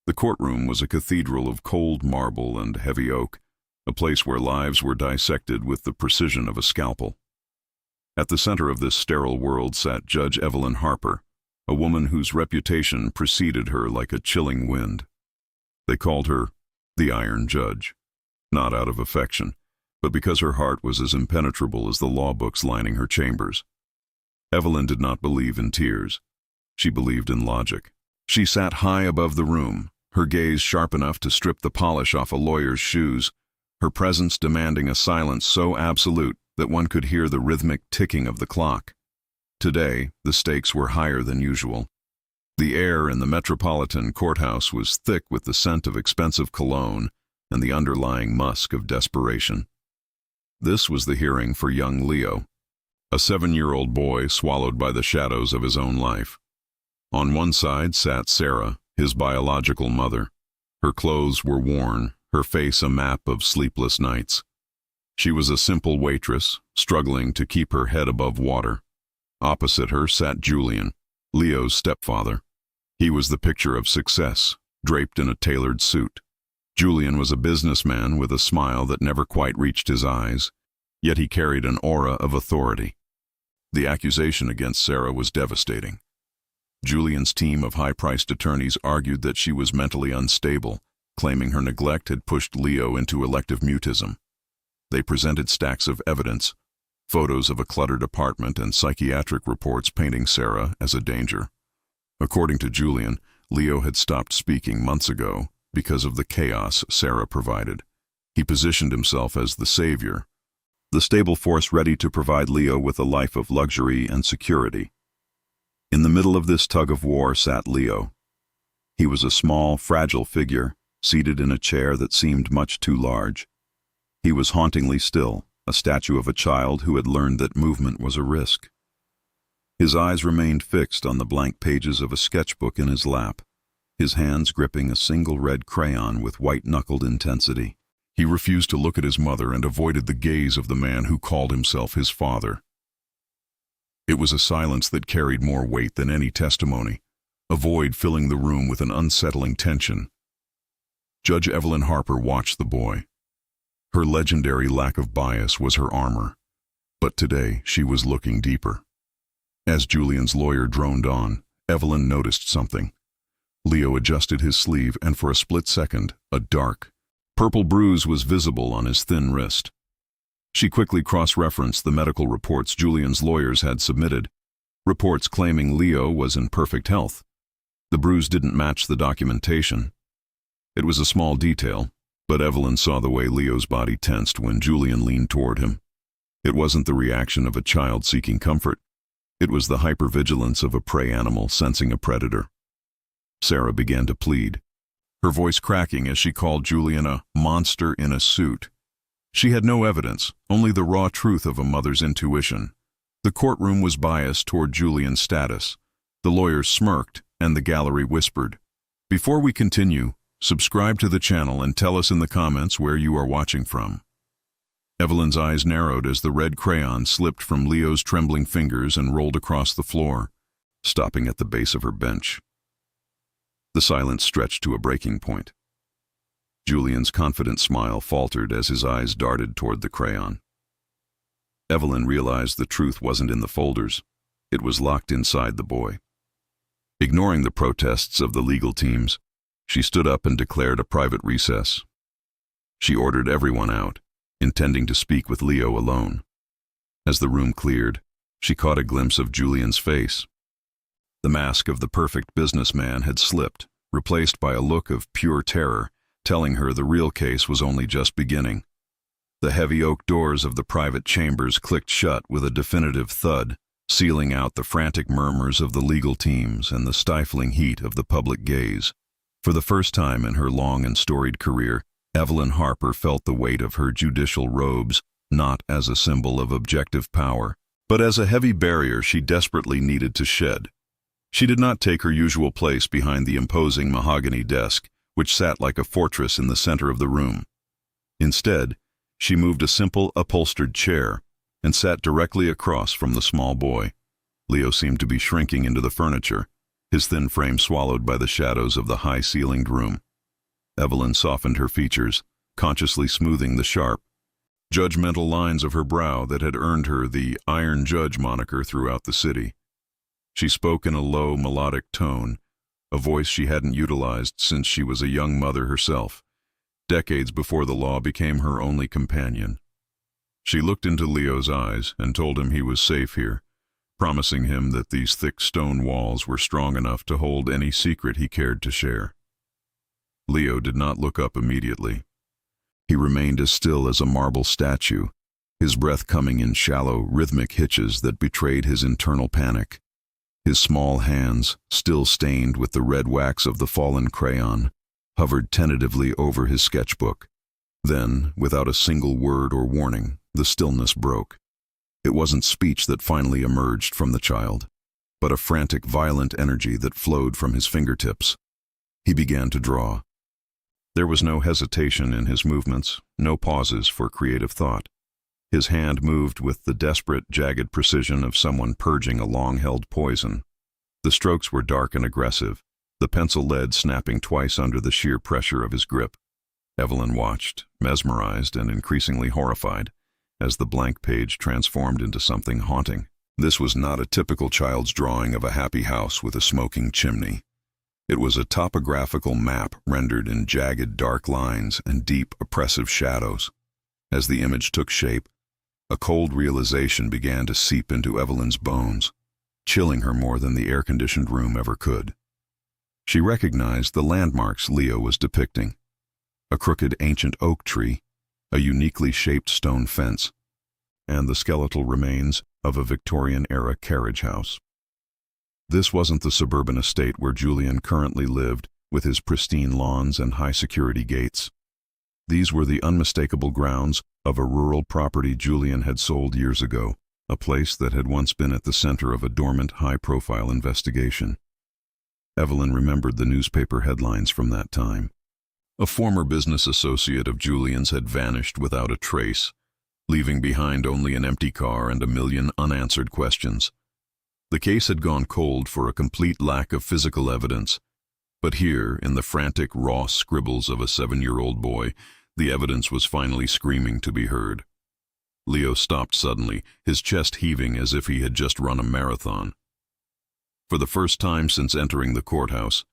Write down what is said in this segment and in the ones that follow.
The courtroom was a cathedral of cold marble and heavy oak, a place where lives were dissected with the precision of a scalpel. At the center of this sterile world sat Judge Evelyn Harper, a woman whose reputation preceded her like a chilling wind. They called her the Iron Judge, not out of affection, but because her heart was as impenetrable as the law books lining her chambers. Evelyn did not believe in tears. She believed in logic. She sat high above the room, her gaze sharp enough to strip the polish off a lawyer's shoes, her presence demanding a silence so absolute that one could hear the rhythmic ticking of the clock. Today, the stakes were higher than usual. The air in the Metropolitan Courthouse was thick with the scent of expensive cologne and the underlying musk of desperation. This was the hearing for young Leo, a 7-year-old boy swallowed by the shadows of his own life. On one side sat Sarah, his biological mother. Her clothes were worn, her face a map of sleepless nights. She was a simple waitress, struggling to keep her head above water. Opposite her sat Julian, Leo's stepfather. He was the picture of success, draped in a tailored suit. Julian was a businessman with a smile that never quite reached his eyes, yet he carried an aura of authority. The accusation against Sarah was devastating. Julian's team of high-priced attorneys argued that she was mentally unstable, claiming her neglect had pushed Leo into elective mutism. They presented stacks of evidence, photos of a cluttered apartment and psychiatric reports painting Sarah as a danger. According to Julian, Leo had stopped speaking months ago because of the chaos Sarah provided. He positioned himself as the savior, the stable force ready to provide Leo with a life of luxury and security. In the middle of this tug-of-war sat Leo. He was a small, fragile figure, seated in a chair that seemed much too large. He was hauntingly still, a statue of a child who had learned that movement was a risk. His eyes remained fixed on the blank pages of a sketchbook in his lap, his hands gripping a single red crayon with white-knuckled intensity. He refused to look at his mother and avoided the gaze of the man who called himself his father. It was a silence that carried more weight than any testimony, a void filling the room with an unsettling tension. Judge Evelyn Harper watched the boy. Her legendary lack of bias was her armor, but today she was looking deeper. As Julian's lawyer droned on, Evelyn noticed something. Leo adjusted his sleeve, and for a split second, a dark, purple bruise was visible on his thin wrist. She quickly cross-referenced the medical reports Julian's lawyers had submitted, reports claiming Leo was in perfect health. The bruise didn't match the documentation. It was a small detail, but Evelyn saw the way Leo's body tensed when Julian leaned toward him. It wasn't the reaction of a child seeking comfort. It was the hypervigilance of a prey animal sensing a predator. Sarah began to plead, her voice cracking as she called Julian a monster in a suit. She had no evidence, only the raw truth of a mother's intuition. The courtroom was biased toward Julian's status. The lawyers smirked, and the gallery whispered. Before we continue, subscribe to the channel and tell us in the comments where you are watching from. Evelyn's eyes narrowed as the red crayon slipped from Leo's trembling fingers and rolled across the floor, stopping at the base of her bench. The silence stretched to a breaking point. Julian's confident smile faltered as his eyes darted toward the crayon. Evelyn realized the truth wasn't in the folders. It was locked inside the boy. Ignoring the protests of the legal teams, she stood up and declared a private recess. She ordered everyone out, intending to speak with Leo alone. As the room cleared, she caught a glimpse of Julian's face. The mask of the perfect businessman had slipped, replaced by a look of pure terror, telling her the real case was only just beginning. The heavy oak doors of the private chambers clicked shut with a definitive thud, sealing out the frantic murmurs of the legal teams and the stifling heat of the public gaze. For the first time in her long and storied career, Evelyn Harper felt the weight of her judicial robes, not as a symbol of objective power, but as a heavy barrier she desperately needed to shed. She did not take her usual place behind the imposing mahogany desk, which sat like a fortress in the center of the room. Instead, she moved a simple, upholstered chair and sat directly across from the small boy. Leo seemed to be shrinking into the furniture, his thin frame swallowed by the shadows of the high-ceilinged room. Evelyn softened her features, consciously smoothing the sharp, judgmental lines of her brow that had earned her the Iron Judge moniker throughout the city. She spoke in a low, melodic tone, a voice she hadn't utilized since she was a young mother herself, decades before the law became her only companion. She looked into Leo's eyes and told him he was safe here, promising him that these thick stone walls were strong enough to hold any secret he cared to share. Leo did not look up immediately. He remained as still as a marble statue, his breath coming in shallow, rhythmic hitches that betrayed his internal panic. His small hands, still stained with the red wax of the fallen crayon, hovered tentatively over his sketchbook. Then, without a single word or warning, the stillness broke. It wasn't speech that finally emerged from the child, but a frantic, violent energy that flowed from his fingertips. He began to draw. There was no hesitation in his movements, no pauses for creative thought. His hand moved with the desperate, jagged precision of someone purging a long-held poison. The strokes were dark and aggressive, the pencil lead snapping twice under the sheer pressure of his grip. Evelyn watched, mesmerized and increasingly horrified, as the blank page transformed into something haunting. This was not a typical child's drawing of a happy house with a smoking chimney. It was a topographical map rendered in jagged, dark lines and deep, oppressive shadows. As the image took shape, a cold realization began to seep into Evelyn's bones, chilling her more than the air-conditioned room ever could. She recognized the landmarks Leo was depicting: a crooked ancient oak tree, a uniquely shaped stone fence, and the skeletal remains of a Victorian-era carriage house. This wasn't the suburban estate where Julian currently lived, with his pristine lawns and high-security gates. These were the unmistakable grounds of a rural property Julian had sold years ago, a place that had once been at the center of a dormant, high-profile investigation. Evelyn remembered the newspaper headlines from that time. A former business associate of Julian's had vanished without a trace, leaving behind only an empty car and a million unanswered questions. The case had gone cold for a complete lack of physical evidence, but here, in the frantic, raw scribbles of a 7-year-old boy, the evidence was finally screaming to be heard. Leo stopped suddenly, his chest heaving as if he had just run a marathon. For the first time since entering the courthouse,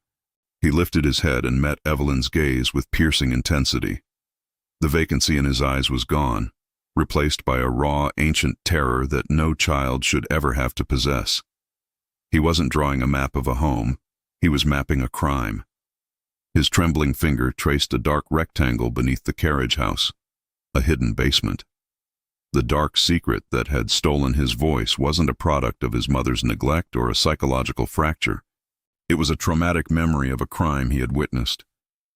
he lifted his head and met Evelyn's gaze with piercing intensity. The vacancy in his eyes was gone, replaced by a raw, ancient terror that no child should ever have to possess. He wasn't drawing a map of a home, he was mapping a crime. His trembling finger traced a dark rectangle beneath the carriage house, a hidden basement. The dark secret that had stolen his voice wasn't a product of his mother's neglect or a psychological fracture. It was a traumatic memory of a crime he had witnessed.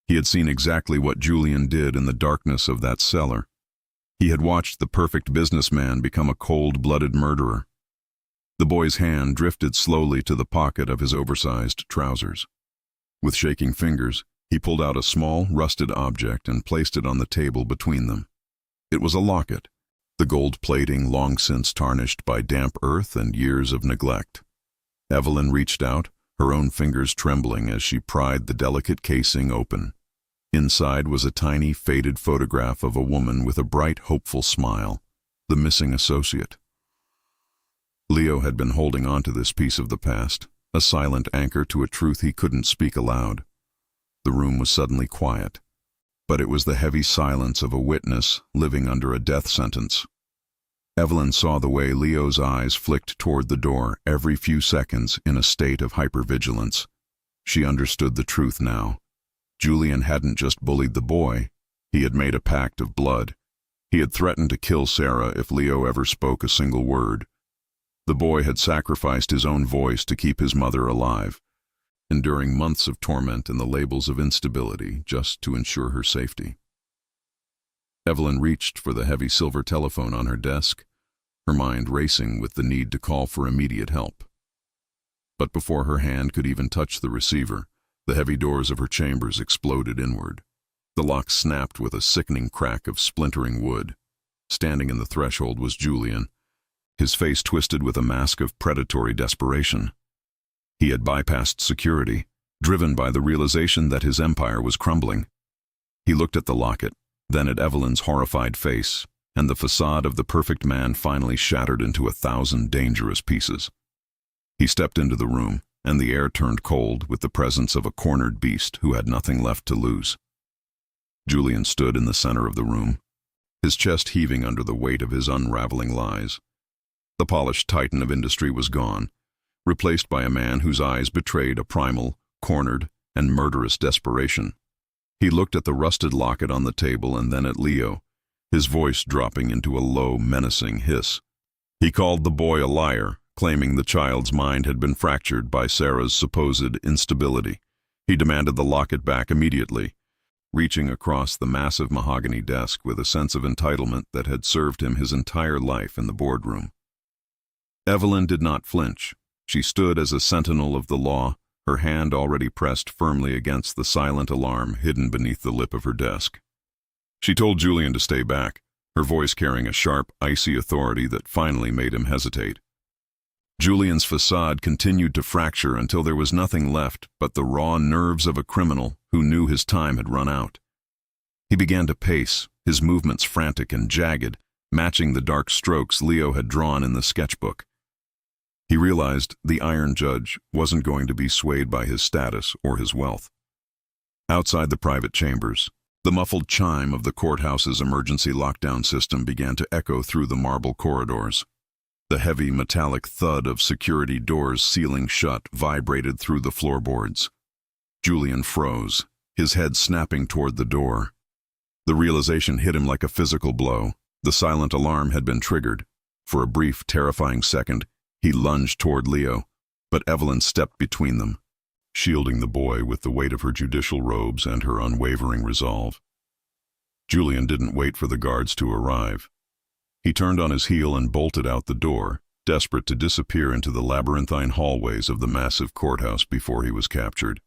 He had seen exactly what Julian did in the darkness of that cellar. He had watched the perfect businessman become a cold-blooded murderer. The boy's hand drifted slowly to the pocket of his oversized trousers. With shaking fingers, he pulled out a small, rusted object and placed it on the table between them. It was a locket, the gold plating long since tarnished by damp earth and years of neglect. Evelyn reached out, her own fingers trembling as she pried the delicate casing open. Inside was a tiny, faded photograph of a woman with a bright, hopeful smile, the missing associate. Leo had been holding on to this piece of the past, a silent anchor to a truth he couldn't speak aloud. The room was suddenly quiet, but it was the heavy silence of a witness living under a death sentence. Evelyn saw the way Leo's eyes flicked toward the door every few seconds in a state of hypervigilance. She understood the truth now. Julian hadn't just bullied the boy, he had made a pact of blood. He had threatened to kill Sarah if Leo ever spoke a single word. The boy had sacrificed his own voice to keep his mother alive, enduring months of torment and the labels of instability just to ensure her safety. Evelyn reached for the heavy silver telephone on her desk, her mind racing with the need to call for immediate help. But before her hand could even touch the receiver, the heavy doors of her chambers exploded inward. The lock snapped with a sickening crack of splintering wood. Standing in the threshold was Julian, his face twisted with a mask of predatory desperation. He had bypassed security, driven by the realization that his empire was crumbling. He looked at the locket, then at Evelyn's horrified face, and the facade of the perfect man finally shattered into 1,000 dangerous pieces. He stepped into the room, and the air turned cold with the presence of a cornered beast who had nothing left to lose. Julian stood in the center of the room, his chest heaving under the weight of his unraveling lies. The polished titan of industry was gone, replaced by a man whose eyes betrayed a primal, cornered, and murderous desperation. He looked at the rusted locket on the table and then at Leo, his voice dropping into a low, menacing hiss. He called the boy a liar, claiming the child's mind had been fractured by Sarah's supposed instability. He demanded the locket back immediately, reaching across the massive mahogany desk with a sense of entitlement that had served him his entire life in the boardroom. Evelyn did not flinch. She stood as a sentinel of the law, her hand already pressed firmly against the silent alarm hidden beneath the lip of her desk. She told Julian to stay back, her voice carrying a sharp, icy authority that finally made him hesitate. Julian's facade continued to fracture until there was nothing left but the raw nerves of a criminal who knew his time had run out. He began to pace, his movements frantic and jagged, matching the dark strokes Leo had drawn in the sketchbook. He realized the Iron Judge wasn't going to be swayed by his status or his wealth. Outside the private chambers, the muffled chime of the courthouse's emergency lockdown system began to echo through the marble corridors. The heavy metallic thud of security doors sealing shut vibrated through the floorboards. Julian froze, his head snapping toward the door. The realization hit him like a physical blow. The silent alarm had been triggered. For a brief, terrifying second, he lunged toward Leo, but Evelyn stepped between them, shielding the boy with the weight of her judicial robes and her unwavering resolve. Julian didn't wait for the guards to arrive. He turned on his heel and bolted out the door, desperate to disappear into the labyrinthine hallways of the massive courthouse before he was captured.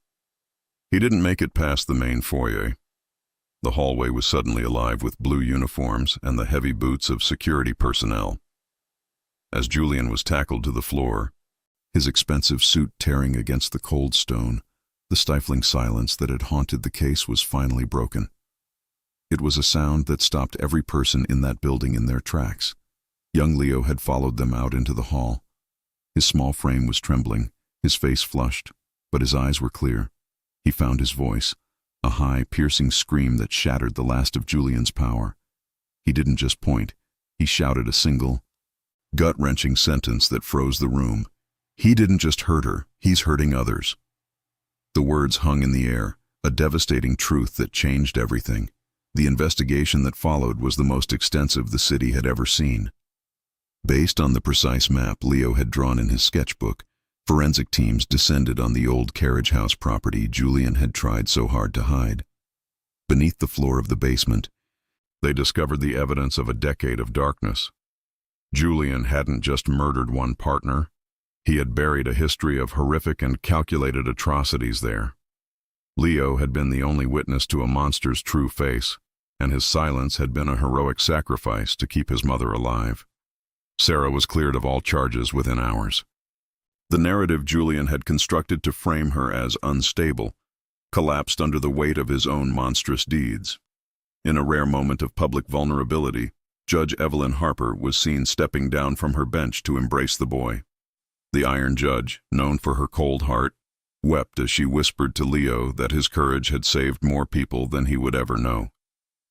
He didn't make it past the main foyer. The hallway was suddenly alive with blue uniforms and the heavy boots of security personnel. As Julian was tackled to the floor, his expensive suit tearing against the cold stone, the stifling silence that had haunted the case was finally broken. It was a sound that stopped every person in that building in their tracks. Young Leo had followed them out into the hall. His small frame was trembling, his face flushed, but his eyes were clear. He found his voice, a high, piercing scream that shattered the last of Julian's power. He didn't just point, he shouted a single, gut-wrenching sentence that froze the room. He didn't just hurt her, he's hurting others. The words hung in the air, a devastating truth that changed everything. The investigation that followed was the most extensive the city had ever seen. Based on the precise map Leo had drawn in his sketchbook, forensic teams descended on the old carriage house property Julian had tried so hard to hide. Beneath the floor of the basement, they discovered the evidence of a decade of darkness. Julian hadn't just murdered one partner, he had buried a history of horrific and calculated atrocities there. Leo had been the only witness to a monster's true face, and his silence had been a heroic sacrifice to keep his mother alive. Sarah was cleared of all charges within hours. The narrative Julian had constructed to frame her as unstable collapsed under the weight of his own monstrous deeds. In a rare moment of public vulnerability, Judge Evelyn Harper was seen stepping down from her bench to embrace the boy. The Iron Judge, known for her cold heart, wept as she whispered to Leo that his courage had saved more people than he would ever know.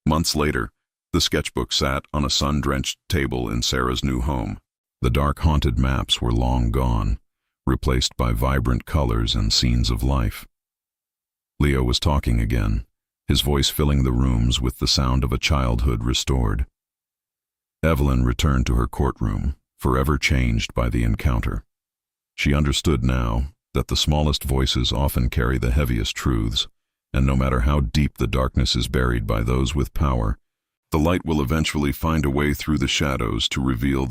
Months later, the sketchbook sat on a sun-drenched table in Sarah's new home. The dark, haunted maps were long gone, replaced by vibrant colors and scenes of life. Leo was talking again, his voice filling the rooms with the sound of a childhood restored. Evelyn returned to her courtroom, forever changed by the encounter. She understood now that the smallest voices often carry the heaviest truths, and no matter how deep the darkness is buried by those with power, the light will eventually find a way through the shadows to reveal the